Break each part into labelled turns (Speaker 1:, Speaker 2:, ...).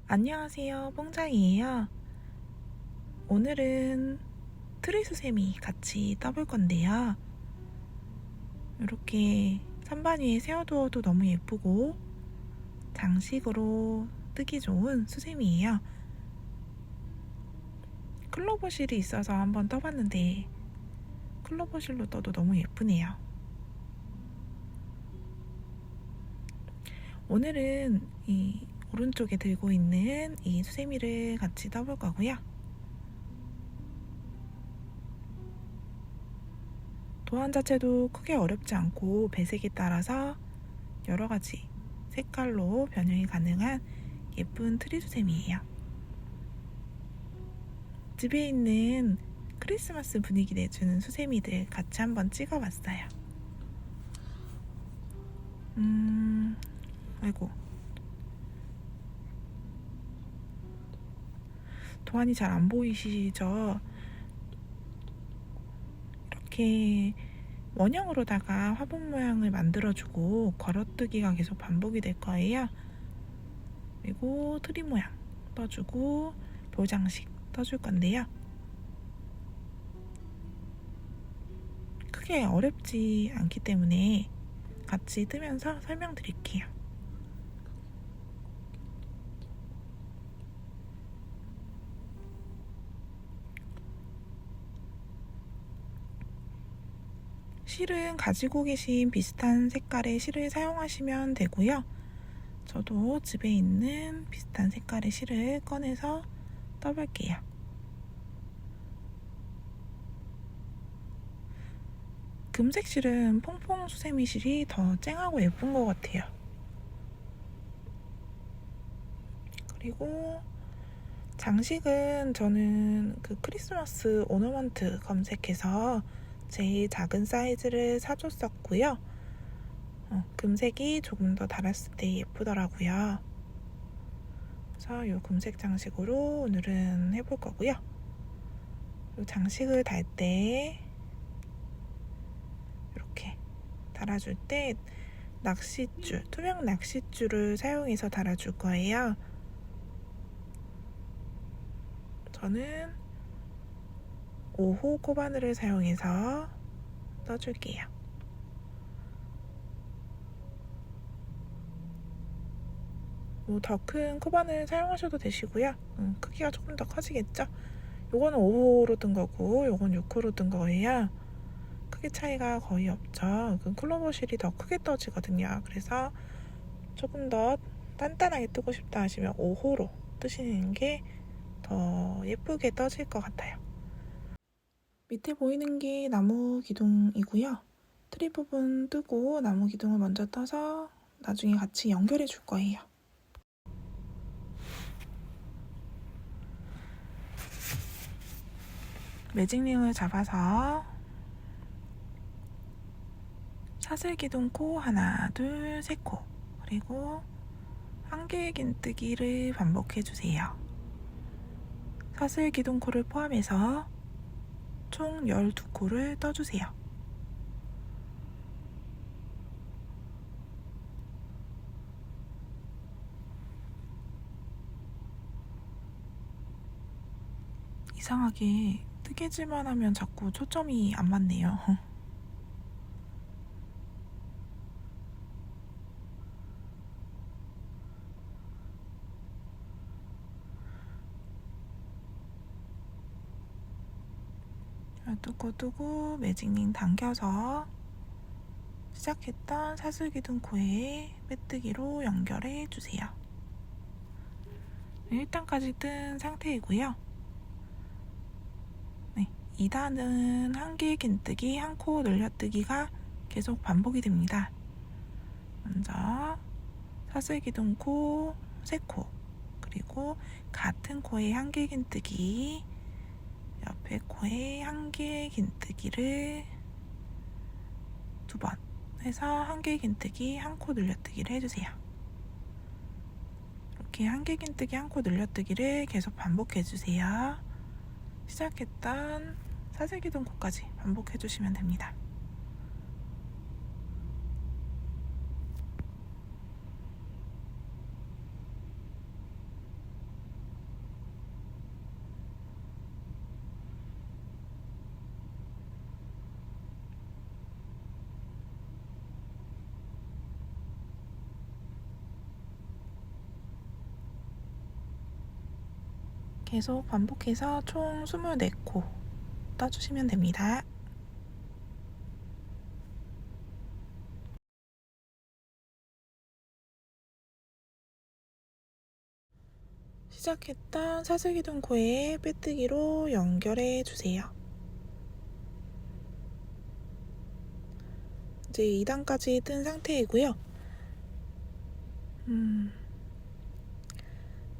Speaker 1: 안녕하세요, 뽕장이에요. 오늘은 트리수세미 같이 떠볼 건데요. 이렇게 선반 위에 세워두어도 너무 예쁘고 장식으로 뜨기 좋은 수세미예요. 클로버실이 있어서 한번 떠봤는데 클로버실로 떠도 너무 예쁘네요. 오늘은 이 오른쪽에 들고 있는 이 수세미를 같이 떠볼 거고요. 도안 자체도 크게 어렵지 않고 배색에 따라서 여러가지 색깔로 변형이 가능한 예쁜 트리수세미예요. 집에 있는 크리스마스 분위기 내주는 수세미들 같이 한번 찍어봤어요. 아이고, 도안이 잘 안 보이시죠? 이렇게 원형으로다가 화분 모양을 만들어주고 걸어뜨기가 계속 반복이 될 거예요. 그리고 트리 모양 떠주고 묘장식 떠줄 건데요. 크게 어렵지 않기 때문에 같이 뜨면서 설명드릴게요. 실은 가지고 계신 비슷한 색깔의 실을 사용하시면 되고요. 저도 집에 있는 비슷한 색깔의 실을 꺼내서 떠볼게요. 금색 실은 퐁퐁 수세미 실이 더 쨍하고 예쁜 것 같아요. 그리고 장식은 저는 그 크리스마스 오너먼트 검색해서 제일 작은 사이즈를 사줬었고요. 금색이 조금 더 달았을 때 예쁘더라고요. 그래서 이 금색 장식으로 오늘은 해볼 거고요. 이 장식을 달 때 이렇게 달아줄 때 낚싯줄, 투명 낚싯줄을 사용해서 달아줄 거예요. 저는 5호 코바늘을 사용해서 떠줄게요. 더 큰 코바늘 사용하셔도 되시고요. 크기가 조금 더 커지겠죠? 요거는 5호로 뜬 거고 요건 6호로 뜬 거예요. 크기 차이가 거의 없죠. 클로버실이 더 크게 떠지거든요. 그래서 조금 더 단단하게 뜨고 싶다 하시면 5호로 뜨시는 게 더 예쁘게 떠질 것 같아요. 밑에 보이는 게 나무 기둥이고요. 트리 부분 뜨고 나무 기둥을 먼저 떠서 나중에 같이 연결해 줄 거예요. 매직링을 잡아서 사슬기둥 코 하나, 둘, 세 코, 그리고 한 개의 긴뜨기를 반복해 주세요. 사슬기둥 코를 포함해서 총 12코를 떠주세요. 이상하게 뜨개질만 하면 자꾸 초점이 안 맞네요. 뜨고 매직링 당겨서 시작했던 사슬기둥 코에 빼뜨기로 연결해 주세요. 1단까지 뜬 상태이고요. 2단은 한 개의 긴뜨기, 한 코 늘려뜨기가 계속 반복이 됩니다. 먼저 사슬기둥 코 3코, 그리고 같은 코에 한 개의 긴뜨기, 옆에 코에 한 개의 긴뜨기를 2번 해서 한 개의 긴뜨기, 한 코 늘려뜨기를 해주세요. 이렇게 한 개의 긴뜨기, 한 코 늘려뜨기를 계속 반복해주세요. 시작했던 사슬기둥 코까지 반복해주시면 됩니다. 계속 반복해서 총 24코 떠주시면 됩니다. 시작했던 사슬기둥 코에 빼뜨기로 연결해 주세요. 이제 2단까지 뜬 상태이고요.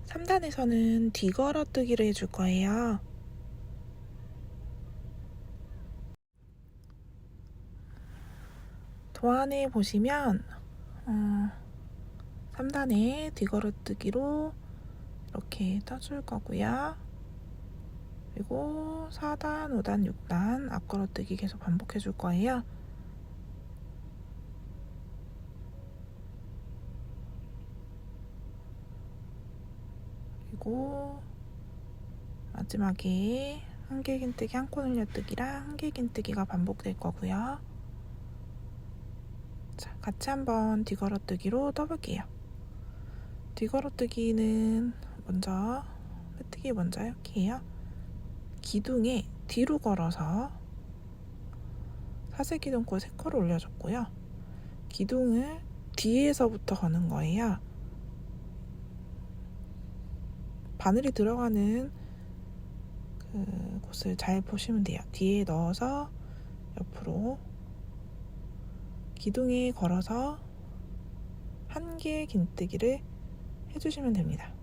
Speaker 1: 3단에서는 뒤걸어뜨기를 해줄 거예요. 도안에 보시면 3단에 뒤걸어뜨기로 이렇게 떠줄 거고요. 그리고 4단, 5단, 6단 앞걸어뜨기 계속 반복해 줄 거예요. 그리고 마지막에 한길긴뜨기, 한코 늘려뜨기랑 한길긴뜨기가 반복될 거고요. 자, 같이 한번 뒤걸어뜨기로 떠볼게요. 뒤걸어뜨기는 먼저 빼뜨기 먼저 이렇게 해요. 기둥에 뒤로 걸어서 사슬기둥코 3코를 올려줬고요. 기둥을 뒤에서부터 거는 거예요. 바늘이 들어가는 그 곳을 잘 보시면 돼요. 뒤에 넣어서 옆으로 기둥에 걸어서 한 개의 긴뜨기를 해주시면 됩니다.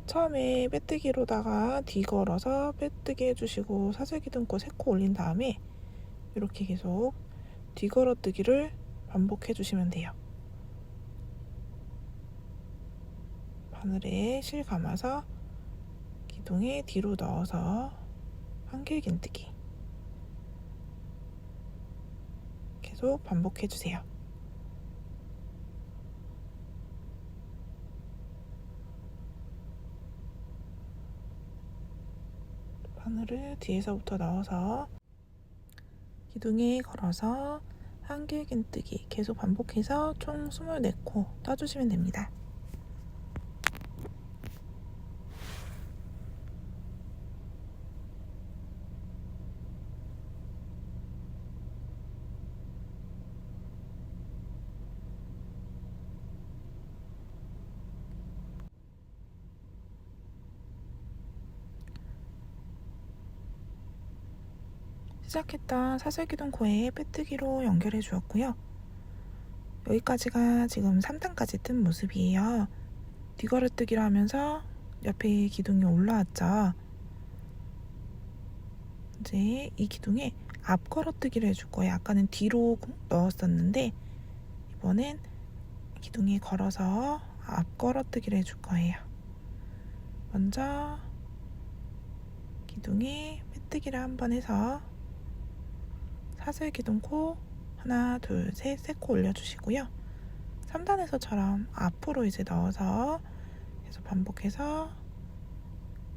Speaker 1: 처음에 빼뜨기로다가 뒤걸어서 빼뜨기 해주시고 사슬기둥코 3코 올린 다음에 이렇게 계속 뒤걸어뜨기를 반복해 주시면 돼요. 바늘에 실 감아서 기둥에 뒤로 넣어서 한길긴뜨기 계속 반복해 주세요. 바늘을 뒤에서부터 넣어서 기둥에 걸어서 한길긴뜨기 계속 반복해서 총 24코 떠주시면 됩니다. 시작했던 사슬기둥 코에 빼뜨기로 연결해 주었고요. 여기까지가 지금 3단까지 뜬 모습이에요. 뒤걸어뜨기를 하면서 옆에 기둥이 올라왔죠. 이제 이 기둥에 앞걸어뜨기를 해줄 거예요. 아까는 뒤로 넣었었는데 이번엔 기둥에 걸어서 앞걸어뜨기를 해줄 거예요. 먼저 기둥에 빼뜨기를 한번 해서 사슬기둥코 하나, 둘, 셋, 3코 올려주시고요. 3단에서처럼 앞으로 이제 넣어서 계속 반복해서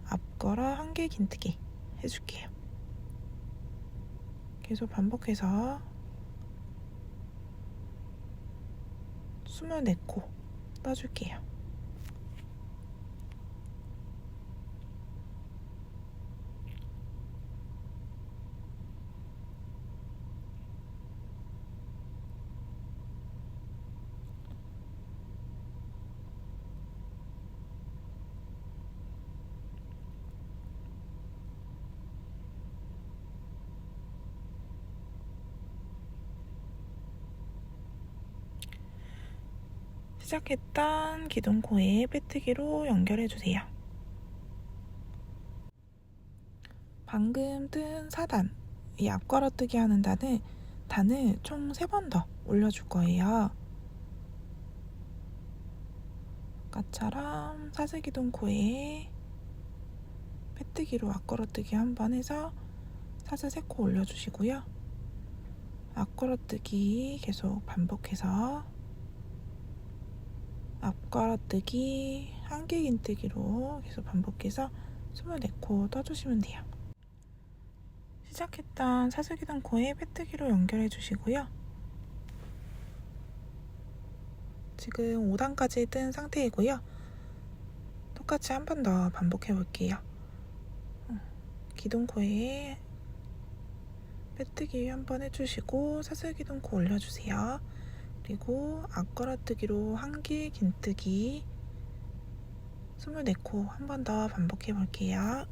Speaker 1: 앞걸어 한 개 긴뜨기 해줄게요. 계속 반복해서 24코 떠줄게요. 시작했던 기둥코에 빼뜨기로 연결해주세요. 방금 뜬 4단, 이 앞걸어뜨기 하는 단을 총 3번 더 올려줄 거예요. 아까처럼 사슬기둥코에 빼뜨기로 앞걸어뜨기 한번 해서 사슬 3코 올려주시고요. 앞걸어뜨기 계속 반복해서 앞걸어뜨기 한길긴뜨기로 계속 반복해서 24코 떠주시면 돼요. 시작했던 사슬기둥코에 빼뜨기로 연결해 주시고요. 지금 5단까지 뜬 상태이고요. 똑같이 한 번 더 반복해 볼게요. 기둥코에 빼뜨기 한번 해주시고 사슬기둥코 올려주세요. 그리고 앞걸어뜨기로 한길 긴뜨기 24코 한 번 더 반복해 볼게요.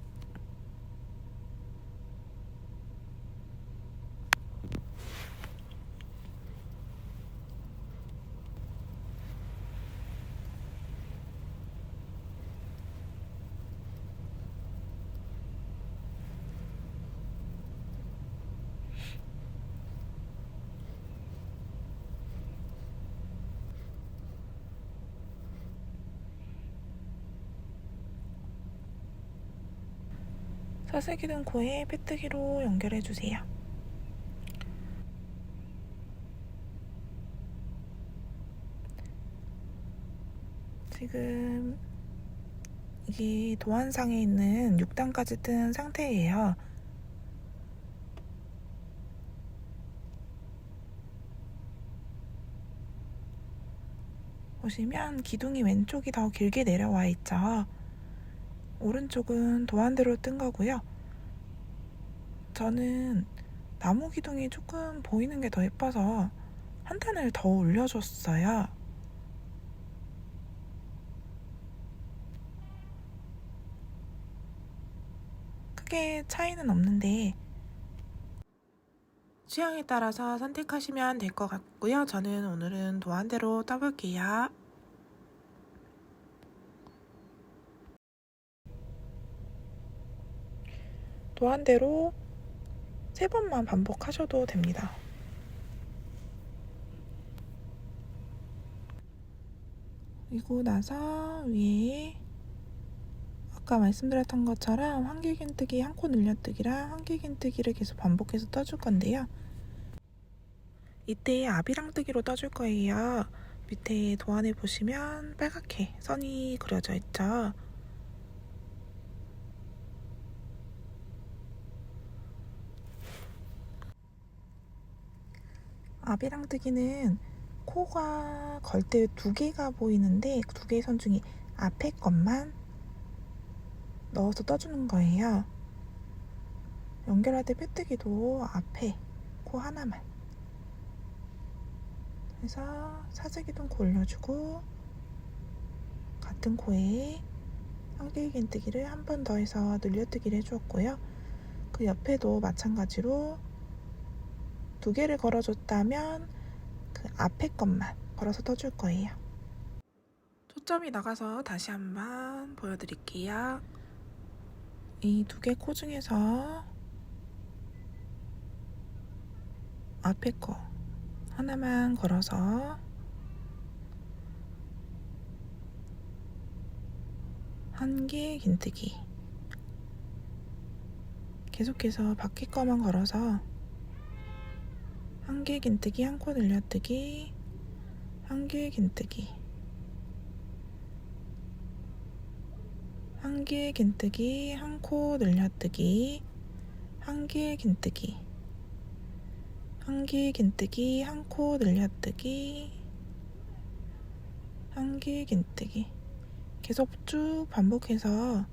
Speaker 1: 사슬기둥코에 빼뜨기로 연결해주세요. 지금 이게 도안상에 있는 6단까지 뜬 상태예요. 보시면 기둥이 왼쪽이 더 길게 내려와 있죠. 오른쪽은 도안대로 뜬 거고요. 저는 나무 기둥이 조금 보이는 게 더 예뻐서 한 단을 더 올려줬어요. 크게 차이는 없는데 취향에 따라서 선택하시면 될 것 같고요. 저는 오늘은 도안대로 떠볼게요. 도안대로 3번만 반복하셔도 됩니다. 그리고 나서 위에 아까 말씀드렸던 것처럼 한길긴뜨기 한 코 늘려뜨기랑 한길긴뜨기를 계속 반복해서 떠줄 건데요. 이때 아비랑뜨기로 떠줄 거예요. 밑에 도안에 보시면 빨갛게 선이 그려져 있죠. 아비랑뜨기는 코가 걸 때 2개가 보이는데 2개의 선 중에 앞에 것만 넣어서 떠주는 거예요. 연결할 때 빼뜨기도 앞에 코 하나만 해서 사슬기둥코 올려주고 같은 코에 한길긴뜨기를 한 번 더 해서 늘려뜨기를 해주었고요. 그 옆에도 마찬가지로 2개를 걸어줬다면 그 앞에 것만 걸어서 떠줄 거예요. 초점이 나가서 다시 한번 보여드릴게요. 이 2개 코 중에서 앞에 거 하나만 걸어서 한길긴뜨기 계속해서 밖에 거만 걸어서 한길긴뜨기 한 코 늘려뜨기 한길긴뜨기 한길긴뜨기 한 코 늘려뜨기 한길긴뜨기 한길긴뜨기 한 코 늘려뜨기 한길긴뜨기 계속 쭉 반복해서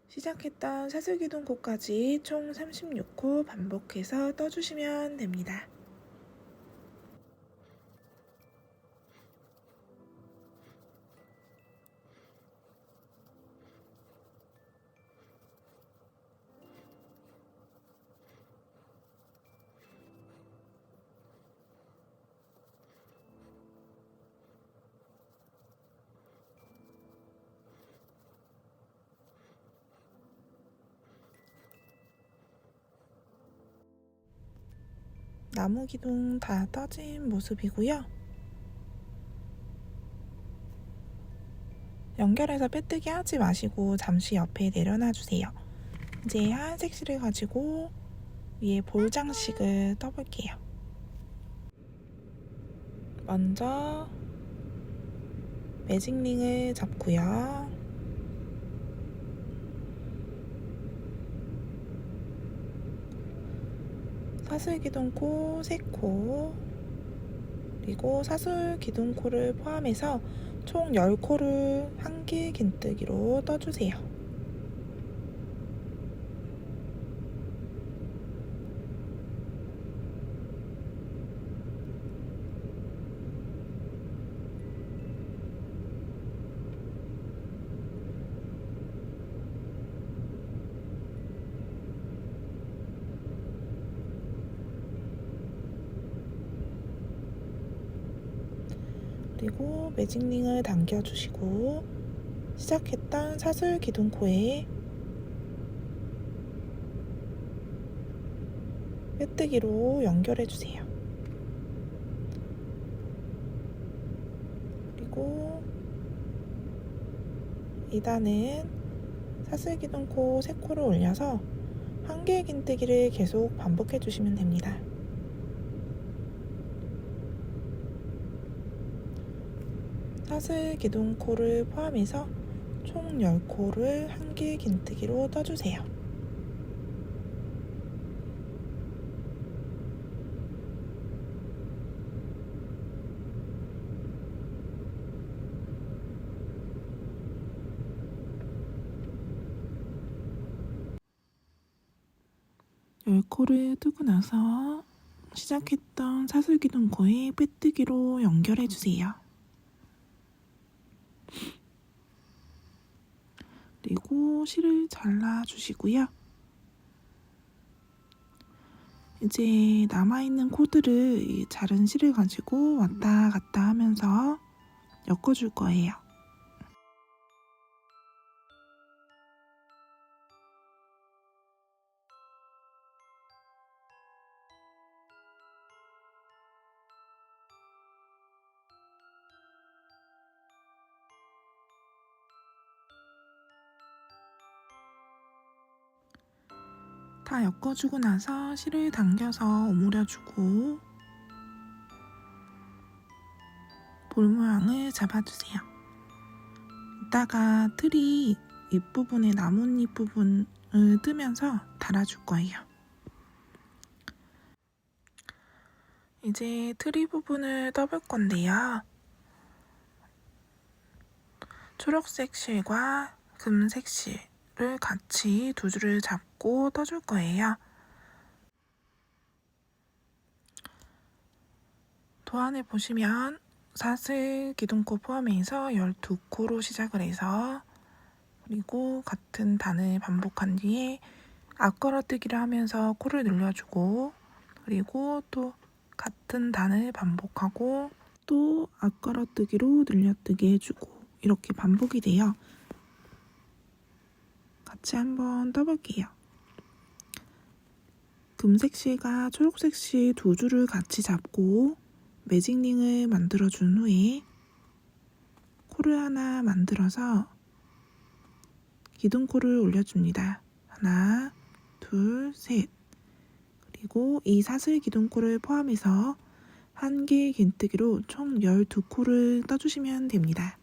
Speaker 1: 시작했던 사슬기둥코까지 총 36코 반복해서 떠주시면 됩니다. 나무 기둥 다 떠진 모습이고요. 연결해서 빼뜨기 하지 마시고 잠시 옆에 내려놔 주세요. 이제 하얀색 실을 가지고 위에 볼 장식을 떠볼게요. 먼저 매직링을 잡고요. 사슬기둥코 3코 그리고 사슬 기둥코를 포함해서 총 10코를 한길 긴뜨기로 떠주세요. 그리고 매직링을 당겨주시고 시작했던 사슬 기둥코에 빼뜨기로 연결해주세요. 그리고 2단은 사슬 기둥코 3코를 올려서 한길 긴뜨기를 계속 반복해주시면 됩니다. 사슬 기둥코를 포함해서 총 10코를 한길 긴뜨기로 떠주세요. 열코를 뜨고 나서 시작했던 사슬 기둥코에 빼뜨기로 연결해주세요. 그리고 실을 잘라주시고요. 이제 남아있는 코드를 이 자른 실을 가지고 왔다 갔다 하면서 엮어줄 거예요. 다 엮어주고 나서 실을 당겨서 오므려주고 볼 모양을 잡아주세요. 이따가 틀이 윗부분에 나뭇잎 부분을 뜨면서 달아줄 거예요. 이제 트리 부분을 떠볼 건데요. 초록색 실과 금색 실을 같이 두 줄을 잡고 떠줄 거예요. 도안을 보시면 사슬 기둥코 포함해서 12코로 시작을 해서 그리고 같은 단을 반복한 뒤에 앞걸어뜨기를 하면서 코를 늘려주고 그리고 또 같은 단을 반복하고 또 앞걸어뜨기로 늘려뜨기 해주고 이렇게 반복이 돼요. 같이 한번 떠볼게요. 금색 실과 초록색 실 두 줄을 같이 잡고 매직링을 만들어준 후에 코를 하나 만들어서 기둥코를 올려줍니다. 하나, 둘, 셋. 그리고 이 사슬 기둥코를 포함해서 한길 긴뜨기로 총 12코를 떠주시면 됩니다.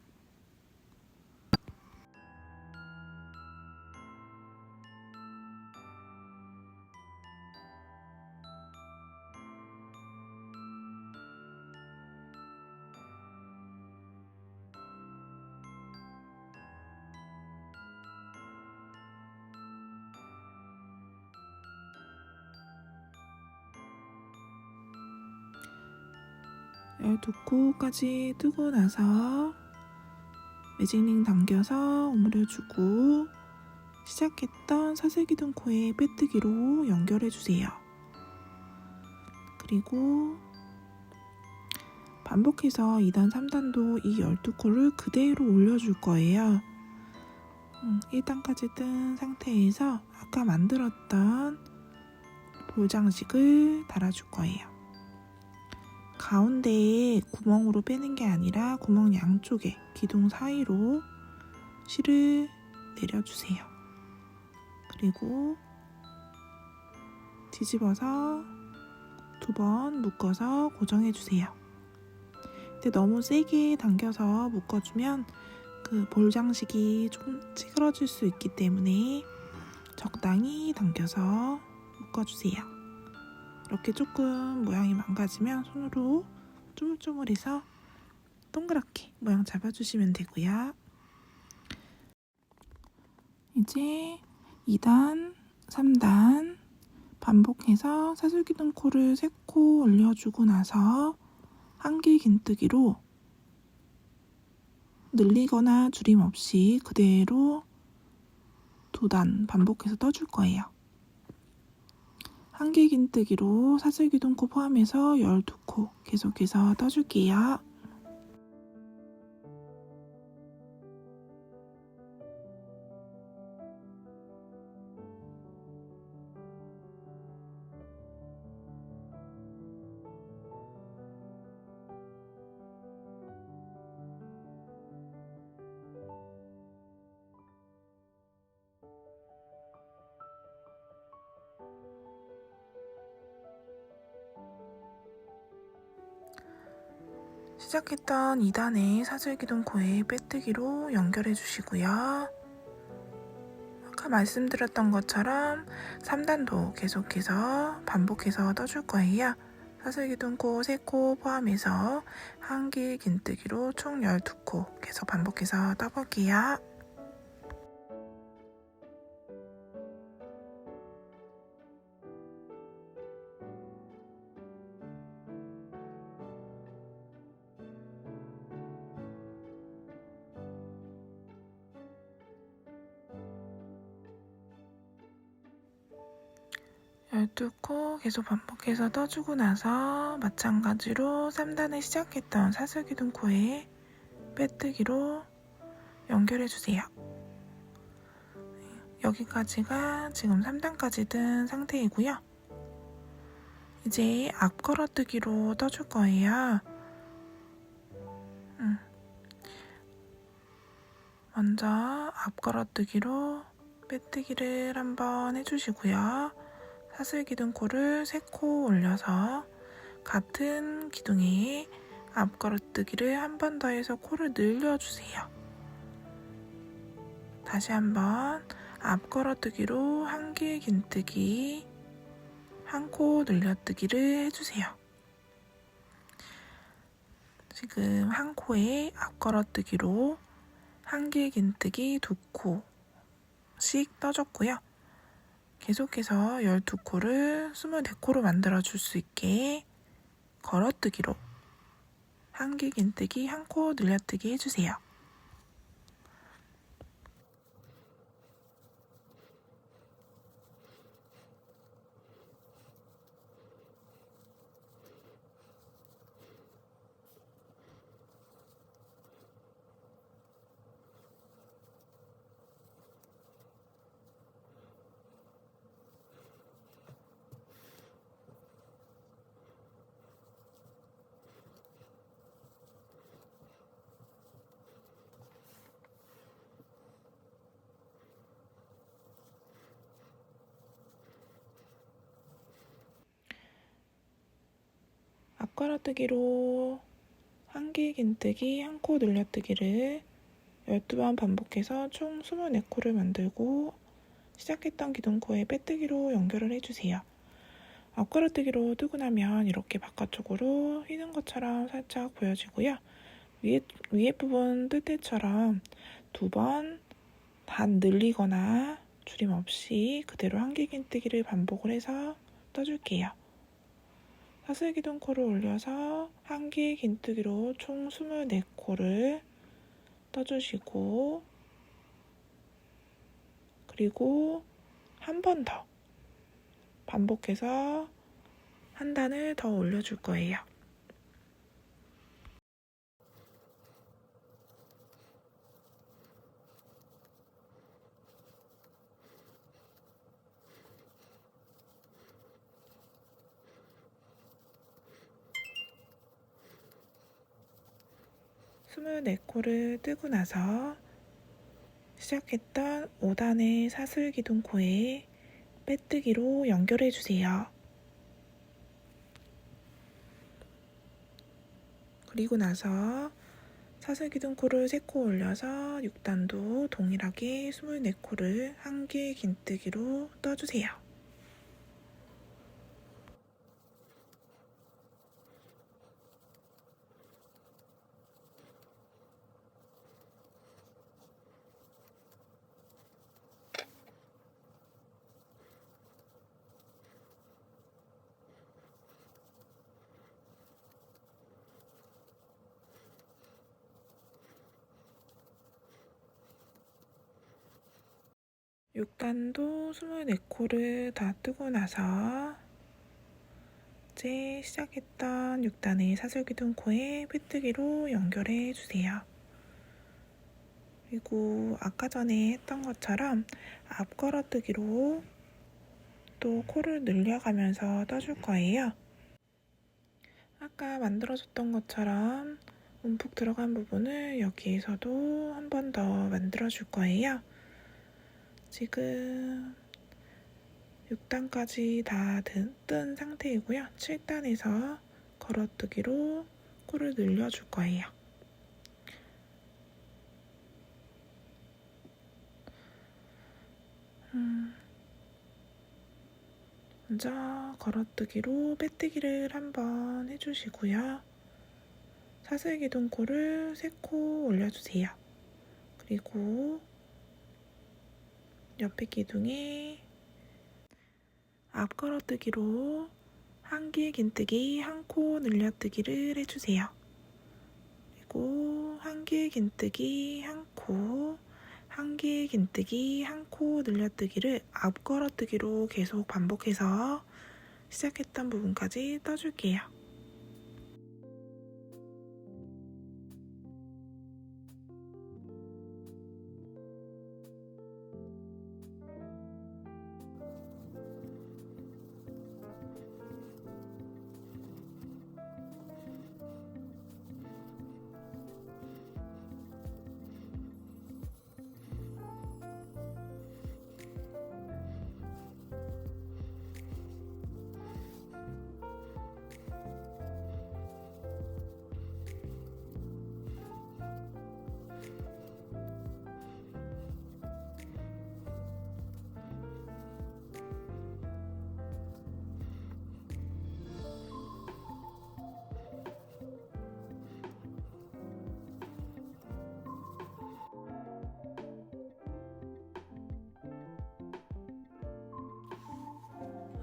Speaker 1: 두 코까지 뜨고 나서 매직링 당겨서 오므려주고 시작했던 사슬기둥코에 빼뜨기로 연결해주세요. 그리고 반복해서 2단, 3단도 이 12코를 그대로 올려줄 거예요. 1단까지 뜬 상태에서 아까 만들었던 볼장식을 달아줄 거예요. 가운데에 구멍으로 빼는 게 아니라 구멍 양쪽에 기둥 사이로 실을 내려주세요. 그리고 뒤집어서 2번 묶어서 고정해주세요. 근데 너무 세게 당겨서 묶어주면 그 볼장식이 좀 찌그러질 수 있기 때문에 적당히 당겨서 묶어주세요. 이렇게 조금 모양이 망가지면 손으로 쪼물쪼물해서 동그랗게 모양 잡아주시면 되고요. 이제 2단, 3단 반복해서 사슬기둥 코를 3코 올려주고 나서 한길 긴뜨기로 늘리거나 줄임 없이 그대로 2단 반복해서 떠줄 거예요. 한길 긴뜨기로 사슬기둥 코 포함해서 12코 계속해서 떠줄게요. 시작했던 2단의 사슬기둥 코에 빼뜨기로 연결해 주시고요. 아까 말씀드렸던 것처럼 3단도 계속해서 반복해서 떠줄 거예요. 사슬기둥 코 3코 포함해서 한길 긴뜨기로 총 12코 계속 반복해서 떠볼게요. 열두 코 계속 반복해서 떠주고 나서 마찬가지로 3단을 시작했던 사슬기둥 코에 빼뜨기로 연결해주세요. 여기까지가 지금 3단까지 든 상태이고요. 이제 앞걸어뜨기로 떠줄 거예요. 먼저 앞걸어뜨기로 빼뜨기를 한번 해주시고요. 사슬기둥 코를 3코 올려서 같은 기둥에 앞걸어뜨기를 한 번 더 해서 코를 늘려주세요. 다시 한번 앞걸어뜨기로 한길 긴뜨기, 한 코 늘려뜨기를 해주세요. 지금 한 코에 앞걸어뜨기로 한길 긴뜨기 2코씩 떠줬고요. 계속해서 12코를 24코로 만들어줄 수 있게 걸어뜨기로 한길 긴뜨기, 한 코 늘려뜨기 해주세요. 앞걸어뜨기로 한길 긴뜨기, 한 코 늘려뜨기를 12번 반복해서 총 24코를 만들고 시작했던 기둥코에 빼뜨기로 연결을 해주세요. 앞걸어뜨기로 뜨고 나면 이렇게 바깥쪽으로 휘는 것처럼 살짝 보여지고요. 위에 부분 뜰 때처럼 2번 단 늘리거나 줄임 없이 그대로 한길 긴뜨기를 반복을 해서 떠줄게요. 사슬기둥 코를 올려서 한길 긴뜨기로 총 24코를 떠주시고 그리고 한 번 더 반복해서 한 단을 더 올려줄 거예요. 스물네 코를 뜨고 나서 시작했던 5단의 사슬기둥 코에 빼뜨기로 연결해주세요. 그리고 나서 사슬기둥 코를 3코 올려서 6단도 동일하게 24코를 한길 긴뜨기로 떠주세요. 6단도 24코를 다 뜨고 나서 이제 시작했던 6단의 사슬기둥코에 빼뜨기로 연결해 주세요. 그리고 아까 전에 했던 것처럼 앞걸어뜨기로 또 코를 늘려가면서 떠줄 거예요. 아까 만들어줬던 것처럼 움푹 들어간 부분을 여기에서도 한 번 더 만들어줄 거예요. 지금 6단까지 다 뜬 상태이고요. 7단에서 걸어뜨기로 코를 늘려줄 거예요. 먼저 걸어뜨기로 빼뜨기를 한번 해주시고요. 사슬기둥코를 3코 올려주세요. 그리고 옆에 기둥에 앞걸어뜨기로 한길 긴뜨기 1코 늘려뜨기를 해주세요. 그리고 한길 긴뜨기 1코, 한길 긴뜨기 1코 늘려뜨기를 앞걸어뜨기로 계속 반복해서 시작했던 부분까지 떠줄게요.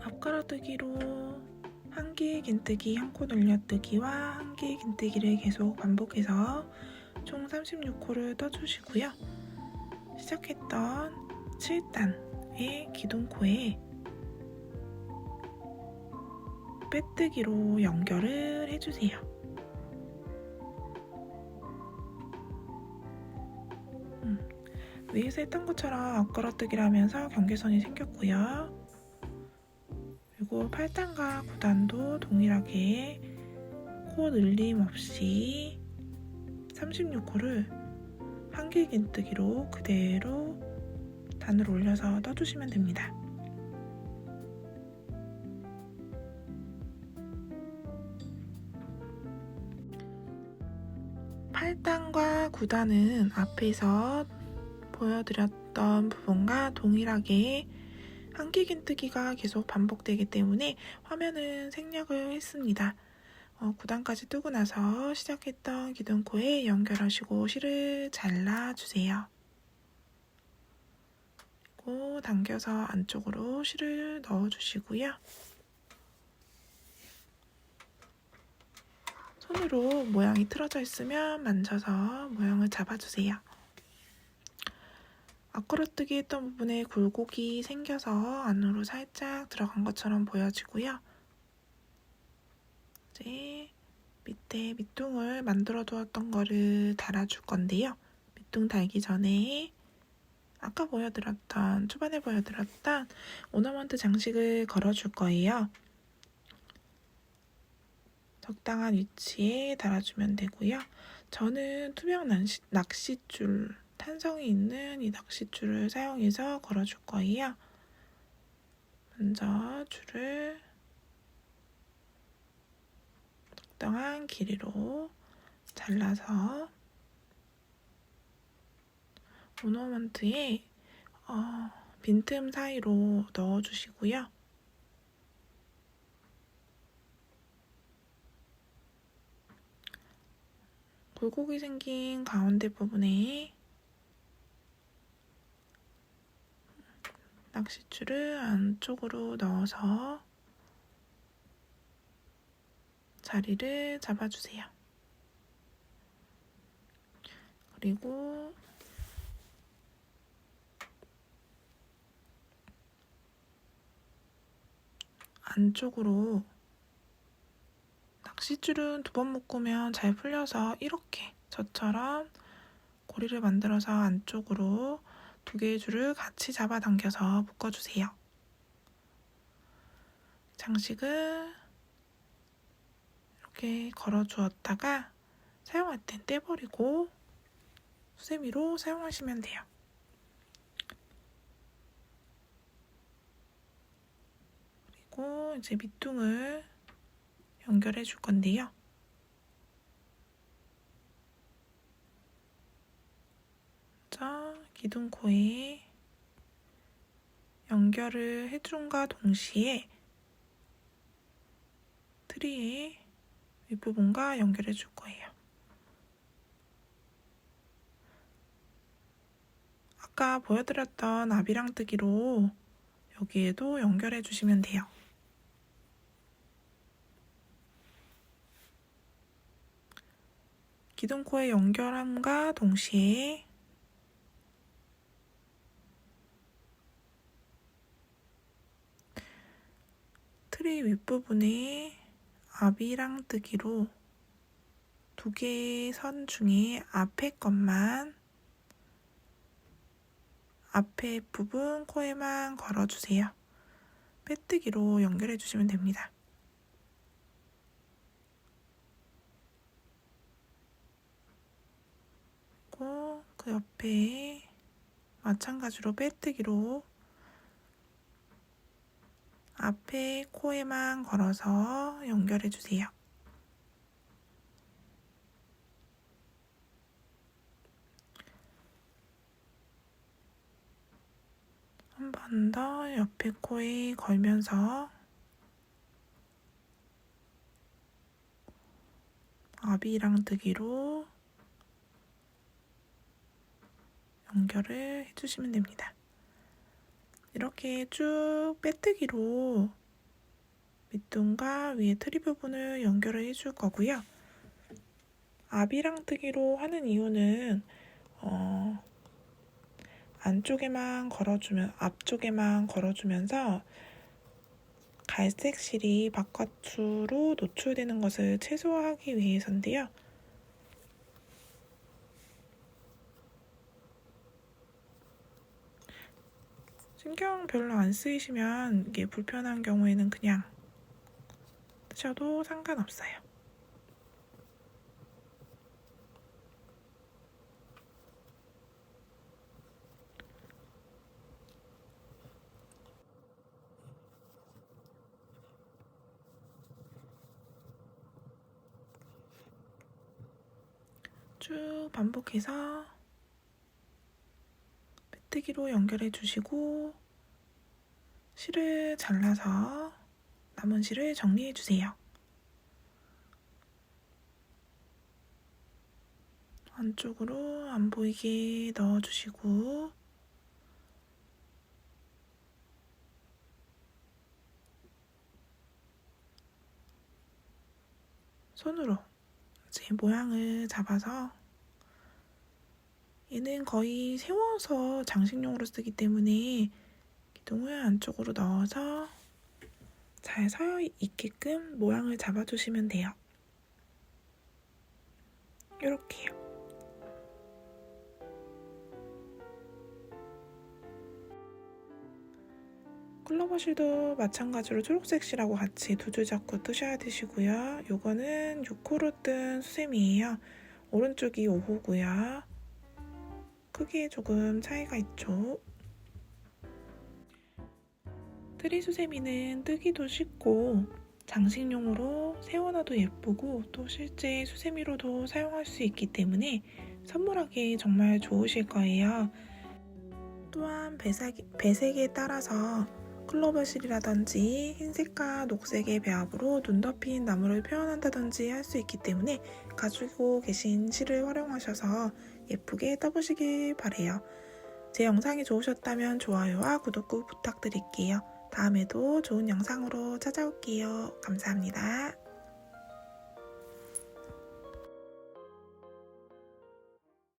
Speaker 1: 앞걸어뜨기로 한길 긴뜨기 1코 늘려뜨기와 한길 긴뜨기를 계속 반복해서 총 36코를 떠주시고요. 시작했던 7단의 기둥코에 빼뜨기로 연결을 해주세요. 위에서 했던 것처럼 앞걸어뜨기를 하면서 경계선이 생겼고요. 그리고 8단과 9단도 동일하게 코 늘림 없이 36코를 한길 긴뜨기로 그대로 단을 올려서 떠주시면 됩니다. (8단과 9단은) 앞에서 보여드렸던 부분과 동일하게 한길 긴뜨기가 계속 반복되기 때문에 화면은 생략을 했습니다. 9단까지 뜨고 나서 시작했던 기둥코에 연결하시고 실을 잘라주세요. 그리고 당겨서 안쪽으로 실을 넣어주시고요. 손으로 모양이 틀어져 있으면 만져서 모양을 잡아주세요. 앞걸어뜨기 했던 부분에 굴곡이 생겨서 안으로 살짝 들어간 것처럼 보여지고요. 이제 밑에 밑둥을 만들어 두었던 거를 달아줄 건데요. 밑둥 달기 전에 아까 초반에 보여드렸던 오너먼트 장식을 걸어줄 거예요. 적당한 위치에 달아주면 되고요. 저는 투명 낚싯줄, 탄성이 있는 이 낚싯줄을 사용해서 걸어줄 거예요. 먼저 줄을 적당한 길이로 잘라서 오너먼트에 빈틈 사이로 넣어주시고요. 굴곡이 생긴 가운데 부분에 낚싯줄을 안쪽으로 넣어서 자리를 잡아주세요. 그리고 안쪽으로 낚싯줄은 2번 묶으면 잘 풀려서 이렇게 저처럼 고리를 만들어서 안쪽으로 2개의 줄을 같이 잡아당겨서 묶어주세요. 장식을 이렇게 걸어주었다가 사용할 땐 떼버리고 수세미로 사용하시면 돼요. 그리고 이제 밑둥을 연결해 줄 건데요. 먼저 기둥코에 연결을 해준과 동시에 트리의 윗부분과 연결해 줄 거예요. 아까 보여드렸던 아비랑뜨기로 여기에도 연결해 주시면 돼요. 기둥코에 연결함과 동시에 트리 윗부분에 아비랑뜨기로 2개의 선 중에 앞에 것만 앞에 부분 코에만 걸어주세요. 빼뜨기로 연결해 주시면 됩니다. 그리고 그 옆에 마찬가지로 빼뜨기로 앞에 코에만 걸어서 연결해 주세요. 한 번 더 옆에 코에 걸면서 아비랑뜨기로 연결을 해주시면 됩니다. 이렇게 쭉 빼뜨기로 밑둥과 위에 트리 부분을 연결을 해줄 거고요. 아비랑뜨기로 하는 이유는 앞쪽에만 걸어주면서 갈색 실이 바깥으로 노출되는 것을 최소화하기 위해서인데요. 신경 별로 안 쓰이시면 이게 불편한 경우에는 그냥 뜨셔도 상관없어요. 쭉 반복해서 빼뜨기로 연결해 주시고 실을 잘라서 남은 실을 정리해 주세요. 안쪽으로 안 보이게 넣어 주시고 손으로 제 모양을 잡아서 얘는 거의 세워서 장식용으로 쓰기 때문에 기둥을 안쪽으로 넣어서 잘 서 있게끔 모양을 잡아주시면 돼요. 이렇게요. 클로버실도 마찬가지로 초록색 실하고 같이 2줄 잡고 뜨셔야 되시고요. 요거는 6호로 뜬 수세미예요. 오른쪽이 5호고요. 크기에 조금 차이가 있죠. 트리 수세미는 뜨기도 쉽고 장식용으로 세워놔도 예쁘고 또 실제 수세미로도 사용할 수 있기 때문에 선물하기 정말 좋으실 거예요. 또한 배색에 따라서 클로버실이라든지 흰색과 녹색의 배합으로 눈 덮인 나무를 표현한다든지 할 수 있기 때문에 가지고 계신 실을 활용하셔서 예쁘게 떠보시길 바래요. 제 영상이 좋으셨다면 좋아요와 구독 꼭 부탁드릴게요. 다음에도 좋은 영상으로 찾아올게요. 감사합니다.